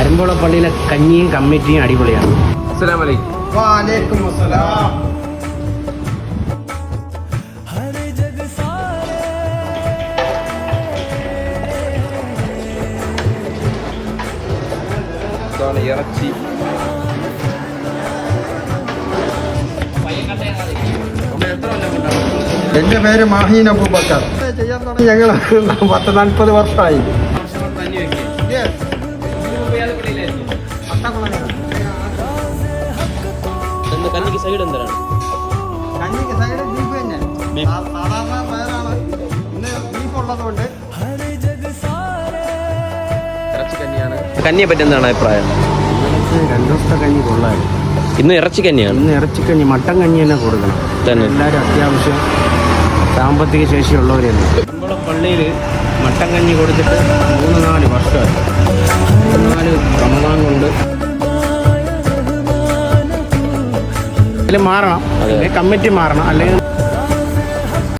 കരിമ്പോള പള്ളിയിലെ കഞ്ഞിയും കമ്മിറ്റിയും അടിപൊളിയാണ്. അസ്സലാമു അലൈക്കും. വഅലൈക്കും അസ്സലാം. ഇറച്ചി എൻ്റെ പേര് മാഹീൻ അബൂബക്കർ. ചെയ്യാൻ തുടങ്ങി ഞങ്ങൾ 40-40 വർഷമായി. കഞ്ഞിക്ക് സൈഡ് എന്താണ്? കഞ്ഞിക്ക് സൈഡ് ബീഫ് തന്നെ. സാധാരണ പയറാണ്. ഇന്ന് ബീഫ് ഉള്ളതുകൊണ്ട് കഞ്ഞിയെ പറ്റി എന്താണ് അഭിപ്രായം? 2 ദിവസത്തെ കഞ്ഞി കൊള്ളായിരുന്നു. ഇന്ന് ഇറച്ചി കഞ്ഞിയാണ്. ഇന്ന് ഇറച്ചിക്കഞ്ഞി, മട്ടൻ കഞ്ഞി തന്നെ കൊടുക്കണം. തന്നെ എല്ലാവരും അത്യാവശ്യം സാമ്പത്തിക ശേഷിയുള്ളവരെയാണ്. കരിമ്പോള പള്ളിയിൽ മട്ടൻ കഞ്ഞി കൊടുത്തിട്ട് 3-4 വർഷമായി. 4 റമദാൻ കൊണ്ട് മാറണം, അല്ലെങ്കിൽ കമ്മിറ്റി മാറണം, അല്ലെങ്കിൽ